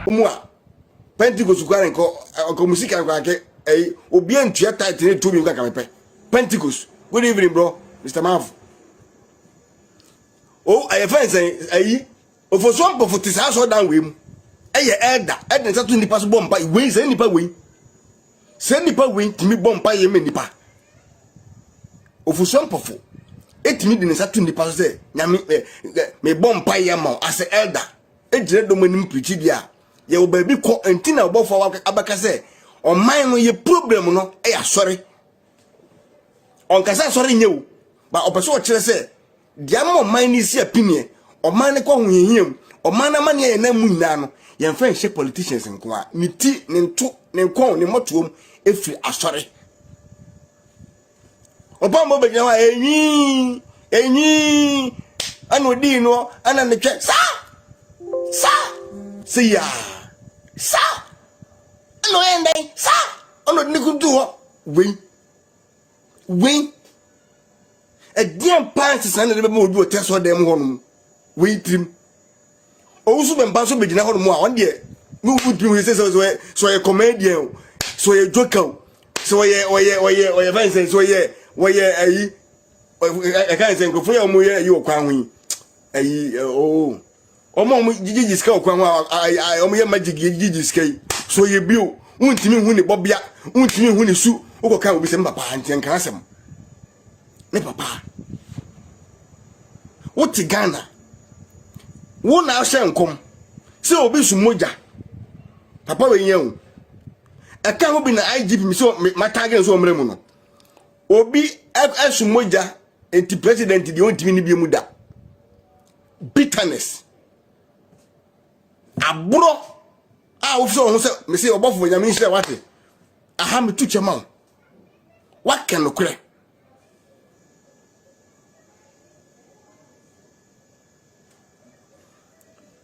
umwa Pentecost kware ko music an kwake obi antua title to bi nka mepe Pentecost. Good evening bro Mr. Mav. Oh I find say ofo so ampo for tisa so down we mu elder sa to nipa so bompa we say nipa we timi bompa ye me nipa ofo so ampo fo etimi de sa to nipa so say nyame me bompa ye ma as elder ejire do manim preach dia ye wo ba bi ko antina obofo abaka say o man no ye problem no sorry on kasa sorry nyewu ba opeso o kire say dia mo man ni si opinion o man ne ko huhihiem o man na man ye na mu nyina no ye mfa nhye politicians nko a ni ti ne nto ne nko ne motom efri asori opa mo be gina enyi anu di no ana ne twa sa ya sa anu ende sa ono ni kuntu ho we a dear pants and the mo do test for them home we trim also Bempah so begina ho mo on there no would be say so a comedian so a joker so oye fans so ye ayi I can't say go for mo ye you kwan hu ayi oh omo gigi ska kwan hu omo ye magic gigi ska so ye bio untimi hu ni bobia untimi hu ni su ukoka obi se papa anten kan asem ne papa Woti Ghana wo na ahye nkom se obi su moja papa we yen e kan obi na IGP mi so matage so omre mu no obi asu moja enti president di ontimi ni biemu da bitterness aburo wo so ho se me se obofo nyame nhire wate aha me tuche ma wa ken no kure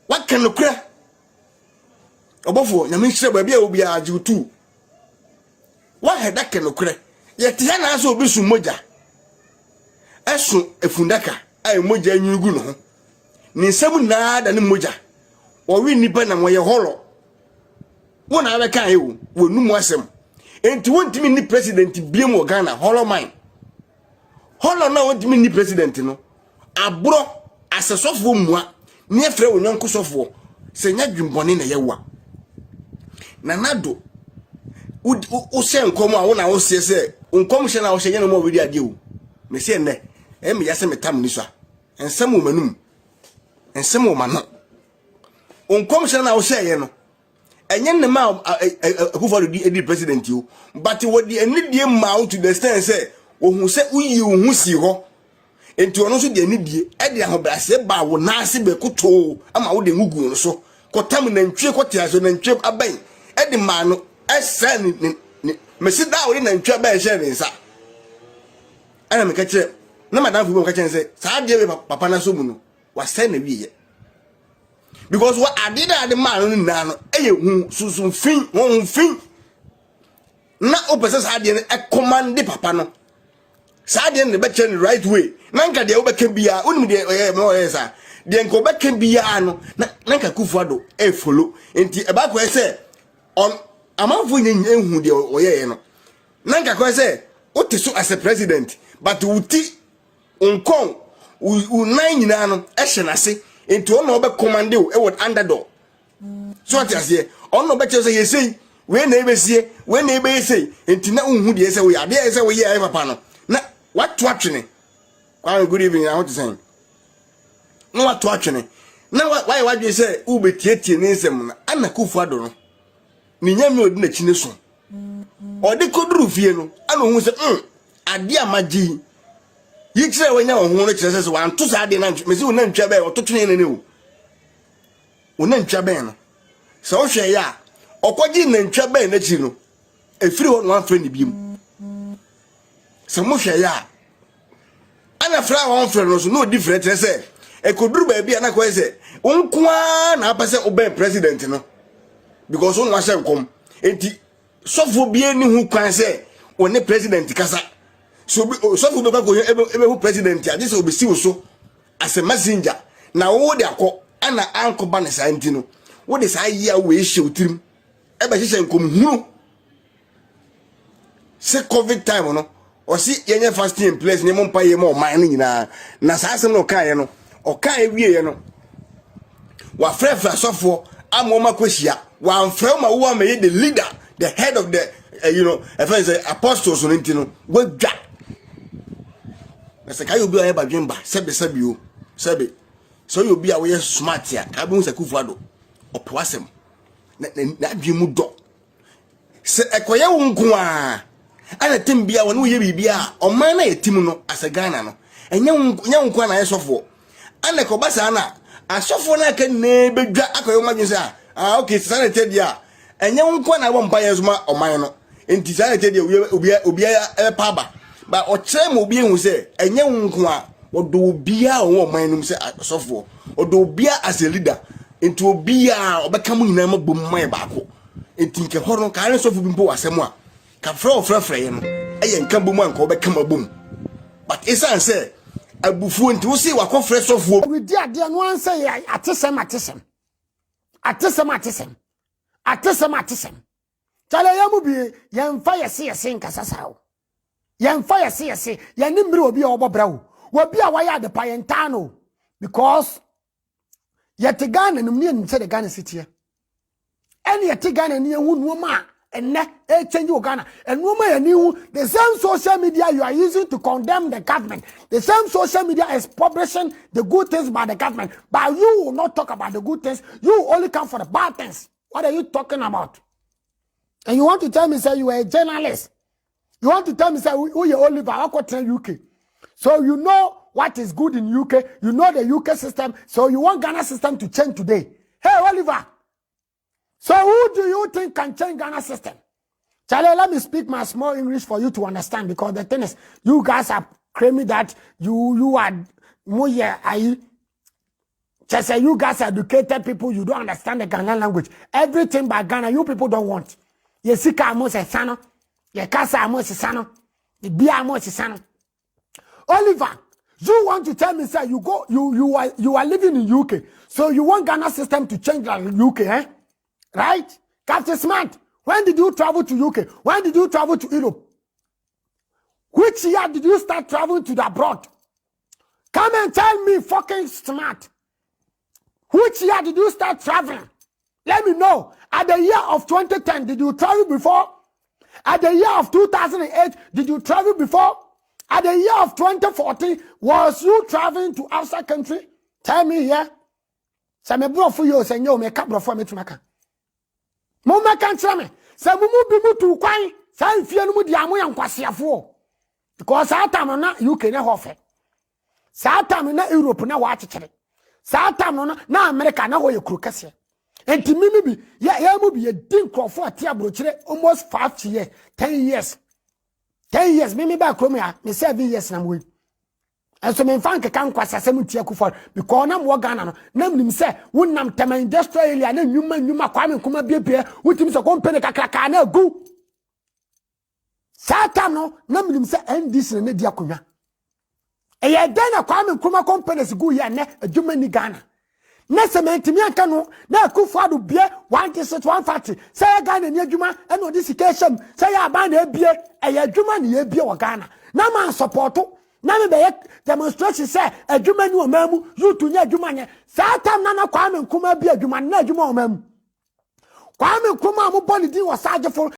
what can look clear? Obofo, nyame nhire ba bia obi age tu. What had that can look clear? Yet yana so obi su moja. Esu efundaka ay moja nyugu no. Ni nsem na da ne moja. Wo wi nipa na moye holo. Wo na be kan ewo, wo numu asem. Enti wontimi ni president biem wo Ghana holo man. Holo na wontimi ni president no. Abro asesofo mua. Ni efre wo nyanko sofo se nya dwumbone na yewa na nado wo se nkom a wo na wo se nkom hye na wo hye no mo wedi ade wo me se ne me yase metam ni so ensem wo manum ensem wo mano nkom hye na wo hye ye no enye ne ma akufo di president yo but wo di anidie ma to the extent say wo hu se uyi wo hu si ho enti ono so de anidie e de ahobrase ba wo na ase be koto ama wo de ngugu no so kotam na ntwe kotia so na ntwe aban e de ma no esa ni mesi da wo na ntwe ba e hye ne nsa ana me ka kire na madam fu me ka kire say sa de be papa na so mu no wa sai na wiye because what adida de ma no na no e ye hu susun fin won fin na opese sa de e command papa no sa de ne be kire the right way nanka de obeka bia unim de mo yesa de nko obeka bia no nanka kufuado e follow enti e ba ko ese on amanfo nyen ehu de oyeye no nanka ko ese o te so as a president but uti unkon nan nyina no e hye nase enti ono obe commande o e word underdog so what ase ono be che yesei we na ebesie we na ebe yesei enti na unhu de ese we ade ese we ye papa no na what to atwene. Good evening, I want to say. No, what watching? Now, why you say, Ube Tietty and Insem, and a Kufado? Ninyam would not chinison. Or they could roof you, I don't know, a dear Maji. You say, when you want to say, one, two sad and Miss Unan Chabe or touching in a new Unan Chaben. So, say, ya, or Quadin and Chaben, let you know. A free one friendly beam. Some more, ya. Ana fra won frɛ no so no different say e koduru ba bia na ko say onkwa na apase oben president no because on wase nkom enti sofo bia ni hu kwan say one president kasa so sofo be ko ebe hu president ya say obesi wo so as a messenger na wo de akọ ana anko ba ne sa enti no what is I year we show trim ebe hye nkom hunu se covid time no o si yenye fasting in place ne mo mpa ye mo man nyina na sa asem no kan ye no o kan ewie ye no wa frefra sofo amoma kwehia wa mfrem ma wo ma ye the leader the head of the if I say apostles no ntino wadwa na se kai obi a ye badwemba sebe o sebe so you be away smart ya abun Sakufuado opwasem na adwemu do se ekoye wo nko a ana tem bia wona ye bibia oman na yetim no asagana no enya nko na yesofo ana ko basa na asofo na ka na bedwa akoyo madwen se okay sanete dia enya nko na wo mpa yezuma oman no enti sanete dia obi paba ba o chere mo obi ehu se enya nko a odo bia wo man num se asofo odo bia as a leader enti obia obeka mu nyina mabom man baako enti nke horo ka ran sofo bimpo asem a ka frefre ye no eye nka bom anka obeka mabom but isan say abufu enti wo se wakofre sofo we di ade no an say atesem tale yamu bi yemfa yese nkasasa wo yemfa yese ye ni mmiri obi a obobra wo obi a waya de payentano because yete Ghana no me nse de Ghana city ene yete Ghana ni ehu nuoma enne e change Ghana enuoma ya ni hu the same social media you are using to condemn the government, the same social media is publishing the good things by the government, but you will not talk about the good things, you only come for the bad things. What are you talking about? And you want to tell me say you are a journalist, you want to tell me say who you Oliver UK, so you know what is good in UK, you know the UK system, so you want Ghana system to change today. Hey Oliver, so who do you think can change Ghana system? Charlie, let me speak my small English for you to understand, because the thing is, you guys are claiming that you are more just say you guys are educated people, you don't understand the Ghanaian language. Everything by Ghana, you people don't want. You see amo se sano, you casa amo se sano, you be amo se sano. Oliver, you want to tell me, sir, you are living in UK, so you want Ghana system to change like UK, eh? Right? Captain Smart, when did you travel to UK? When did you travel to Europe? Which year did you start traveling to the abroad? Come and tell me, fucking Smart. Which year did you start traveling? Let me know. At the year of 2010, did you travel before? At the year of 2008, did you travel before? At the year of 2014, was you traveling to outside country? Tell me here. Say me bro for you, say no, me cap bro for me to make. Mama can't tell me. Say mumu bi mu tu kwan. Say fie no mu di amu yan kwasiafo. Because that time na UK na hofe. That time na Europe na wa chekere. That time na America na ho ye kru kase. Enti mimi bi ya mu bi ye din krofo atia brochire almost 5 years, 10 years. 10 years mimi ba krom ya me 7 years na mo. And so me fan kan kwasa asem tia ku for because na mo Ghana no na mnim se wonnam tema industrial area na nwuma kwame nkoma biebie wutim se company kakraka na gu satan no na mnim se NDC na di akonwa eye den na kwame nkoma companies gu ya na adwuma ni Ghana na se mentimi anka no na Akufuado bie 150 se Ghana ni adwuma e no discation se ya ba na ebie eye adwuma ni ebie wo Ghana na man support na me be demonstration say adwuma ni o mamu you to nya adwuma nye satan na kwame nkoma bi adwuma na adwuma o mamu kwame nkoma mo body din wo saje for